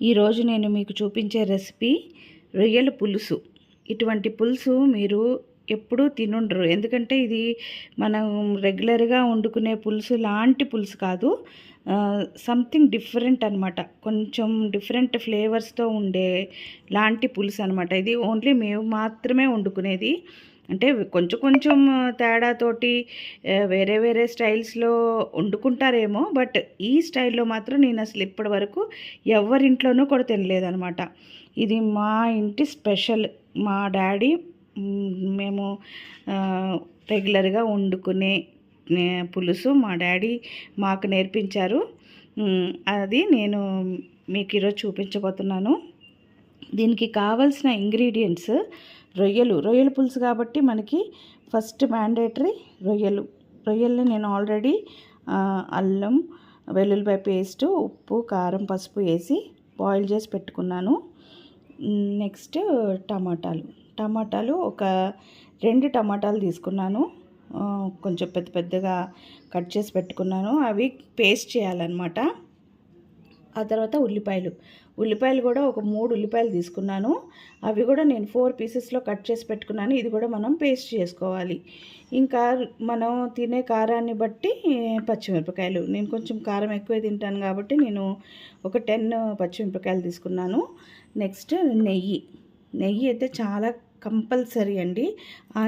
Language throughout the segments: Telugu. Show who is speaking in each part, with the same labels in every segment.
Speaker 1: ఈరోజు నేను మీకు చూపించే రెసిపీ రొయ్యల పులుసు. ఇటువంటి పులుసు మీరు ఎప్పుడూ తినుండరు. ఎందుకంటే ఇది మనం రెగ్యులర్గా వండుకునే పులుసు లాంటి పులుసు కాదు. సంథింగ్ డిఫరెంట్ అనమాట. కొంచెం డిఫరెంట్ ఫ్లేవర్స్తో ఉండే లాంటి పులుసు అనమాట. ఇది ఓన్లీ మేము మాత్రమే వండుకునేది. అంటే కొంచెం కొంచెం తేడాతోటి వేరే వేరే స్టైల్స్లో వండుకుంటారేమో, బట్ ఈ స్టైల్లో మాత్రం నేను అసలు ఇప్పటి వరకు ఎవరింట్లోనూ కూడా తినలేదనమాట. ఇది మా ఇంటి స్పెషల్. మా డాడీ మేము రెగ్యులర్గా వండుకునే పులుసు మా డాడీ మాకు నేర్పించారు. అది నేను మీకు ఈరోజు చూపించబోతున్నాను. దీనికి కావాల్సిన ఇంగ్రీడియంట్స్ రొయ్యల పులుసు కాబట్టి మనకి ఫస్ట్ మ్యాండేటరీ రొయ్యల్ని నేను ఆల్రెడీ అల్లం వెల్లుల్లిపాయ పేస్టు, ఉప్పు, కారం, పసుపు వేసి బాయిల్ చేసి పెట్టుకున్నాను. నెక్స్ట్ టమాటాలు ఒక 2 టమాటాలు తీసుకున్నాను. కొంచెం పెద్ద పెద్దగా కట్ చేసి పెట్టుకున్నాను. అవి పేస్ట్ చేయాలన్నమాట. ఆ తర్వాత ఉల్లిపాయలు కూడా ఒక 3 ఉల్లిపాయలు తీసుకున్నాను. అవి కూడా నేను 4 పీసెస్లో కట్ చేసి పెట్టుకున్నాను. ఇది కూడా మనం పేస్ట్ చేసుకోవాలి. ఇంకా మనం తినే కారాన్ని బట్టి పచ్చిమిరపకాయలు, నేను కొంచెం కారం ఎక్కువ తింటాను కాబట్టి నేను ఒక 10 పచ్చిమిరపకాయలు తీసుకున్నాను. నెక్స్ట్ నెయ్యి అయితే చాలా కంపల్సరీ అండి. ఆ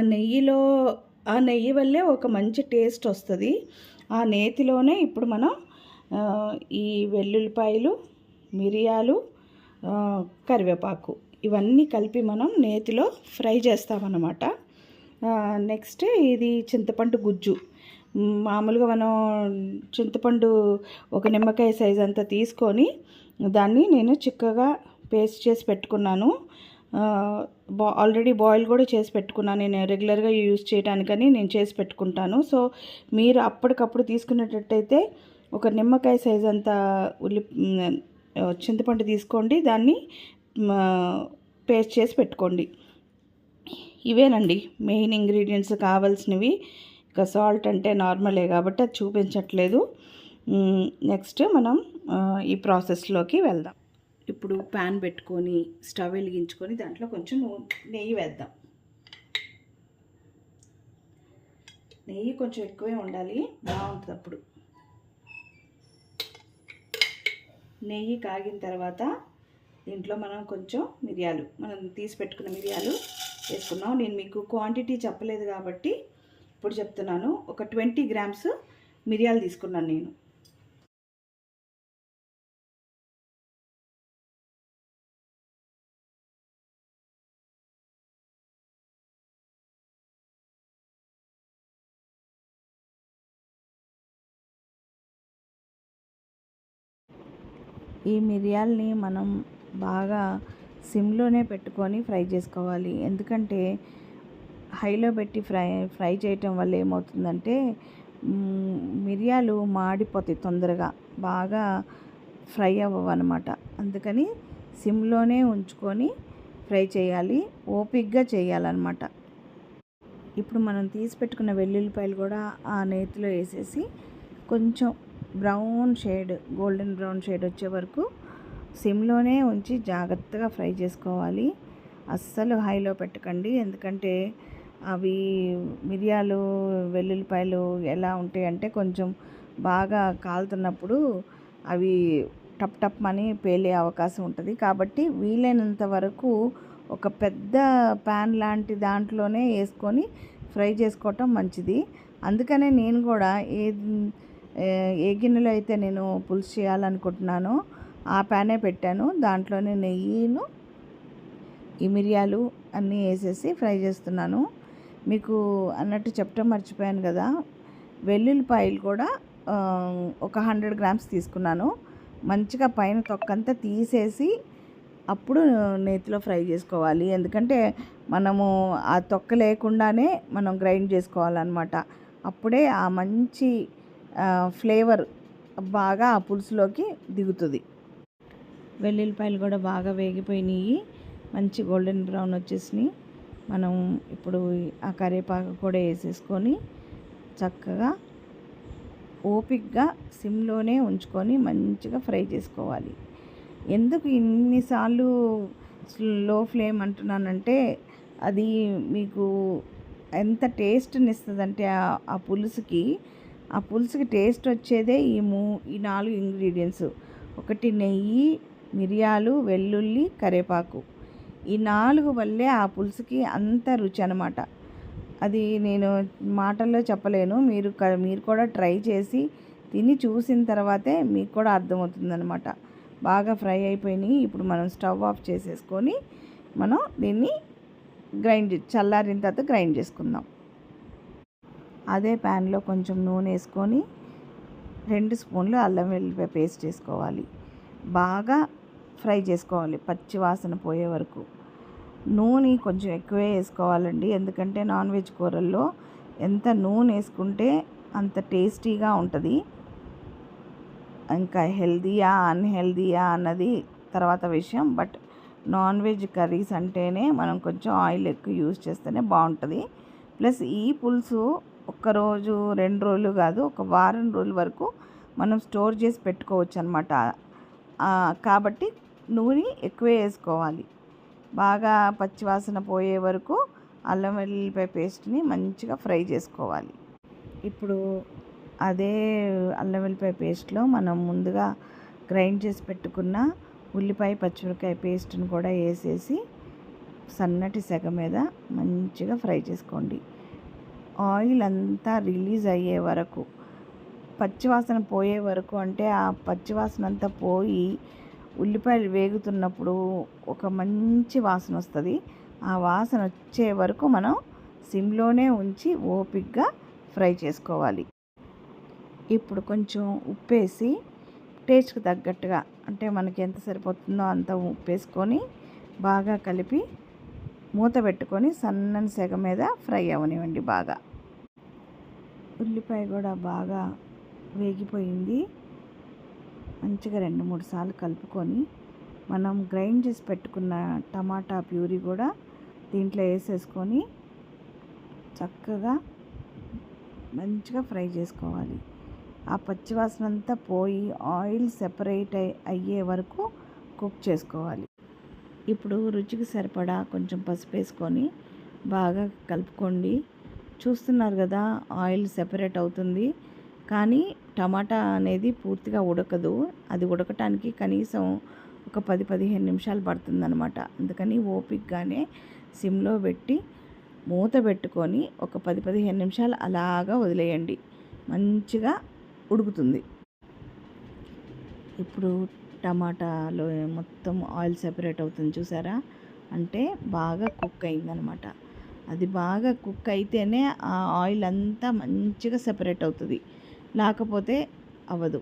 Speaker 1: నెయ్యి వల్లే ఒక మంచి టేస్ట్ వస్తుంది. ఆ నేతిలోనే ఇప్పుడు మనం ఈ వెల్లుల్లిపాయలు, మిరియాలు, కరివేపాకు ఇవన్నీ కలిపి మనం నేతిలో ఫ్రై చేస్తామన్నమాట. నెక్స్ట్ ఇది చింతపండు గుజ్జు. మామూలుగా మనం చింతపండు ఒక నిమ్మకాయ సైజ్ అంతా తీసుకొని దాన్ని నేను చిక్కగా పేస్ట్ చేసి పెట్టుకున్నాను. ఆల్రెడీ బాయిల్ కూడా చేసి పెట్టుకున్నాను. నేను రెగ్యులర్గా యూజ్ చేయడానికని నేను చేసి పెట్టుకుంటాను. సో మీరు అప్పటికప్పుడు తీసుకునేటట్టయితే ఒక నిమ్మకాయ సైజ్ అంత చింతపండు తీసుకోండి, దాన్ని పేస్ట్ చేసి పెట్టుకోండి. ఇవేనండి మెయిన్ ఇంగ్రీడియంట్స్ కావాల్సినవి. ఇంకా సాల్ట్ అంటే నార్మలే కాబట్టి అది చూపించట్లేదు. నెక్స్ట్ మనం ఈ ప్రాసెస్లోకి వెళ్దాం. ఇప్పుడు ప్యాన్ పెట్టుకొని స్టవ్ వెలిగించుకొని దాంట్లో కొంచెం నెయ్యి వేద్దాం. నెయ్యి కొంచెం ఎక్కువే ఉండాలి, బాగుంటుంది అప్పుడు. నెయ్యి కాగిన తర్వాత దీంట్లో మనం కొంచెం మనం తీసి పెట్టుకున్న మిరియాలు వేసుకున్నాం. నేను మీకు క్వాంటిటీ చెప్పలేదు కాబట్టి ఇప్పుడు చెప్తున్నాను. ఒక 20 గ్రామ్స్ మిరియాలు తీసుకున్నాను నేను. ఈ మిరియాలని మనం బాగా సిమ్లోనే పెట్టుకొని ఫ్రై చేసుకోవాలి. ఎందుకంటే హైలో పెట్టి ఫ్రై చేయటం వల్ల ఏమవుతుందంటే మిరియాలు మాడిపోతాయి తొందరగా, బాగా ఫ్రై అవ్వవు అనమాట. అందుకని సిమ్లోనే ఉంచుకొని ఫ్రై చేయాలి, ఓపిక్గా చేయాలన్నమాట. ఇప్పుడు మనం తీసి పెట్టుకున్న వెల్లుల్లిపాయలు కూడా ఆ నేతిలో వేసేసి కొంచెం గోల్డెన్ బ్రౌన్ షేడ్ వచ్చే వరకు సిమ్లోనే ఉంచి జాగ్రత్తగా ఫ్రై చేసుకోవాలి. అస్సలు హైలో పెట్టకండి. ఎందుకంటే అవి మిరియాలు, వెల్లుల్లిపాయలు ఎలా ఉంటాయంటే కొంచెం బాగా కాలుతున్నప్పుడు అవి టప్ టప్ అని పేలే అవకాశం ఉంటుంది. కాబట్టి వీలైనంత వరకు ఒక పెద్ద ప్యాన్ లాంటి దాంట్లోనే వేసుకొని ఫ్రై చేసుకోవటం మంచిది. అందుకనే నేను కూడా ఏ గిన్నెలో అయితే నేను పులుసు చేయాలనుకుంటున్నానో ఆ ప్యానే పెట్టాను. దాంట్లోనే నెయ్యిను, ఈ మిరియాలు అన్నీ వేసేసి ఫ్రై చేస్తున్నాను. మీకు అన్నట్టు చెప్పడం మర్చిపోయాను కదా, వెల్లుల్లిపాయలు కూడా ఒక 100 గ్రామ్స్ తీసుకున్నాను. మంచిగా పైన తొక్కంతా తీసేసి అప్పుడు నేతిలో ఫ్రై చేసుకోవాలి. ఎందుకంటే మనము ఆ తొక్క లేకుండానే మనం గ్రైండ్ చేసుకోవాలన్నమాట. అప్పుడే ఆ మంచి ఫ్లేవర్ బాగా ఆ పులుసులోకి దిగుతుంది. వెల్లుల్లిపాయలు కూడా బాగా వేగిపోయినాయి, మంచి గోల్డెన్ బ్రౌన్ వచ్చేసినాయి. మనం ఇప్పుడు ఆ కరివేపాకు కూడా వేసేసుకొని చక్కగా ఓపిక్గా సిమ్లోనే ఉంచుకొని మంచిగా ఫ్రై చేసుకోవాలి. ఎందుకు ఇన్నిసార్లు లో ఫ్లేమ్ అంటున్నానంటే అది మీకు ఎంత టేస్ట్ని ఇస్తుందంటే ఆ పులుసుకి టేస్ట్ వచ్చేదే ఈ 4 ఇంగ్రీడియంట్స్. ఒకటి నెయ్యి, మిరియాలు, వెల్లుల్లి, కరివేపాకు. ఈ 4 వల్లే ఆ పులుసుకి అంత రుచి అనమాట. అది నేను మాటల్లో చెప్పలేను. మీరు కూడా ట్రై చేసి తిని చూసిన తర్వాతే మీకు కూడా అర్థమవుతుందనమాట. బాగా ఫ్రై అయిపోయినాయి. ఇప్పుడు మనం స్టవ్ ఆఫ్ చేసేసుకొని మనం దీన్ని చల్లారిన తర్వాత గ్రైండ్ చేసుకుందాం. అదే ప్యాన్లో కొంచెం నూనె వేసుకొని 2 స్పూన్లు అల్లం వెల్లుల్లిపాయ పేస్ట్ వేసుకోవాలి. బాగా ఫ్రై చేసుకోవాలి పచ్చి వాసన పోయే వరకు. నూనె కొంచెం ఎక్కువే వేసుకోవాలండి, ఎందుకంటే నాన్ వెజ్ కూరల్లో ఎంత నూనె వేసుకుంటే అంత టేస్టీగా ఉంటుంది. ఇంకా హెల్దీయా అన్హెల్దీయా అన్నది తర్వాత విషయం. బట్ నాన్ వెజ్ కర్రీస్ అంటేనే మనం కొంచెం ఆయిల్ ఎక్కువ యూజ్ చేస్తేనే బాగుంటుంది. ప్లస్ ఈ పులుసు ఒక్కరోజు 2 రోజులు కాదు, ఒక వారం రోజుల వరకు మనం స్టోర్ చేసి పెట్టుకోవచ్చు అనమాట. కాబట్టి నూనె ఎక్కువే వేసుకోవాలి. బాగా పచ్చివాసన పోయే వరకు అల్లం వెల్లుల్లిపాయ పేస్ట్ని మంచిగా ఫ్రై చేసుకోవాలి. ఇప్పుడు అదే అల్లం వెల్లుల్లిపాయ పేస్ట్లో మనం ముందుగా గ్రైండ్ చేసి పెట్టుకున్న ఉల్లిపాయ పచ్చిమిరపకాయ పేస్ట్ని కూడా వేసేసి సన్నటి సెగ మీద మంచిగా ఫ్రై చేసుకోండి. ఆయిల్ అంతా రిలీజ్ అయ్యే వరకు, పచ్చివాసన పోయే వరకు, అంటే ఆ పచ్చివాసన అంతా పోయి ఉల్లిపాయలు వేగుతున్నప్పుడు ఒక మంచి వాసన వస్తుంది. ఆ వాసన వచ్చే వరకు మనం సిమ్లోనే ఉంచి ఓపికగా ఫ్రై చేసుకోవాలి. ఇప్పుడు కొంచెం ఉప్పేసి టేస్ట్కి తగ్గట్టుగా, అంటే మనకి ఎంత సరిపోతుందో అంత ఉప్పేసుకొని బాగా కలిపి మూత పెట్టుకొని సన్నని సెగ మీద ఫ్రై అవనివ్వండి. బాగా ఉల్లిపాయ కూడా బాగా వేగిపోయింది. మంచిగా 2-3 సార్లు కలుపుకొని మనం గ్రైండ్ చేసి పెట్టుకున్న టమాటా ప్యూరీ కూడా దీంట్లో వేసేసుకొని చక్కగా మంచిగా ఫ్రై చేసుకోవాలి. ఆ పచ్చివాసన అంతా పోయి ఆయిల్ సెపరేట్ అయ్యే వరకు కుక్ చేసుకోవాలి. ఇప్పుడు రుచికి సరిపడా కొంచెం పసుపు వేసుకొని బాగా కలుపుకోండి. చూస్తున్నారు కదా, ఆయిల్ సెపరేట్ అవుతుంది. కానీ టమాటా అనేది పూర్తిగా ఉడకదు. అది ఉడకటానికి కనీసం ఒక 10-15 నిమిషాలు పడుతుందన్నమాట. అందుకని ఓపికగానే సిమ్లో పెట్టి మూత పెట్టుకొని ఒక 10-15 నిమిషాలు అలాగా వదిలేయండి. మంచిగా ఉడుకుతుంది. ఇప్పుడు టమాటాలో మొత్తం ఆయిల్ సెపరేట్ అవుతుంది, చూసారా? అంటే బాగా కుక్ అయిందనమాట. అది బాగా కుక్ అయితేనే ఆ ఆయిల్ అంతా మంచిగా సెపరేట్ అవుతుంది, లేకపోతే అవ్వదు.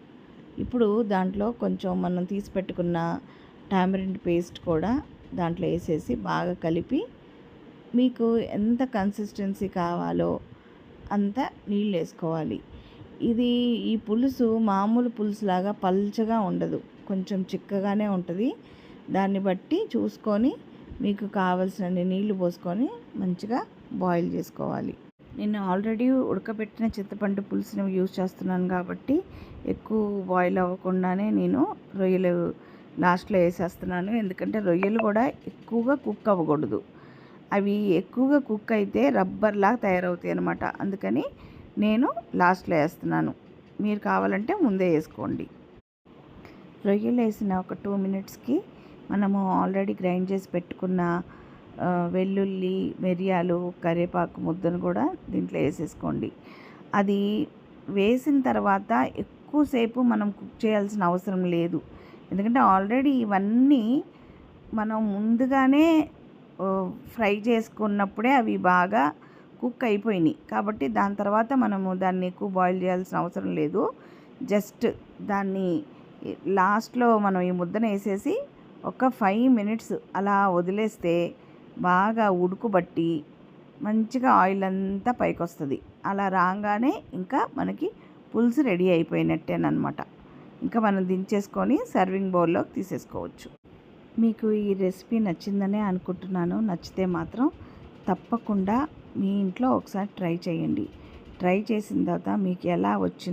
Speaker 1: ఇప్పుడు దాంట్లో కొంచెం మనం తీసి పెట్టుకున్న టామరిన్ పేస్ట్ కూడా దాంట్లో వేసేసి బాగా కలిపి మీకు ఎంత కన్సిస్టెన్సీ కావాలో అంత నీళ్ళు వేసుకోవాలి. ఈ పులుసు మామూలు పులుసులాగా పల్చగా ఉండదు, కొంచెం చిక్కగానే ఉంటుంది. దాన్ని బట్టి చూసుకొని మీకు కావలసినన్ని నీళ్లు పోసుకొని మంచిగా బాయిల్ చేసుకోవాలి. నేను ఆల్రెడీ ఉడకబెట్టిన చింతపండు పులుసుని యూజ్ చేస్తున్నాను కాబట్టి ఎక్కువ బాయిల్ అవ్వకుండానే నేను రొయ్యలు లాస్ట్లో వేసేస్తున్నాను. ఎందుకంటే రొయ్యలు కూడా ఎక్కువగా కుక్ అవ్వకూడదు. అవి ఎక్కువగా కుక్ అయితే రబ్బర్లాగా తయారవుతాయి అన్నమాట. అందుకని నేను లాస్ట్లో వేస్తున్నాను. మీరు కావాలంటే ముందే వేసుకోండి. రొయ్యలు వేసిన ఒక 2 మినిట్స్కి మనము ఆల్రెడీ గ్రైండ్ చేసి పెట్టుకున్న వెల్లుల్లి, మిరియాలు, కరివేపాకు ముద్దను కూడా దీంట్లో వేసేసుకోండి. అది వేసిన తర్వాత ఎక్కువసేపు మనం కుక్ చేయాల్సిన అవసరం లేదు. ఎందుకంటే ఆల్రెడీ ఇవన్నీ మనం ముందుగానే ఫ్రై చేసుకున్నప్పుడే అవి బాగా కుక్ అయిపోయినాయి. కాబట్టి దాని తర్వాత మనము దాన్ని ఎక్కువ బాయిల్ చేయాల్సిన అవసరం లేదు. జస్ట్ దాన్ని లాస్ట్లో మనం ఈ ముద్దను వేసేసి ఒక 5 మినిట్స్ అలా వదిలేస్తే బాగా ఉడుకుబట్టి మంచిగా ఆయిల్ అంతా పైకి వస్తుంది. అలా రాగానే ఇంకా మనకి పులుసు రెడీ అయిపోయినట్టేనమాట. ఇంకా మనం దించేసుకొని సర్వింగ్ బౌల్లోకి తీసేసుకోవచ్చు. మీకు ఈ రెసిపీ నచ్చిందనే అనుకుంటున్నాను. నచ్చితే మాత్రం తప్పకుండా మీ ఇంట్లో ఒకసారి ట్రై చేయండి. ట్రై చేసిన తర్వాత మీకు ఎలా వచ్చింది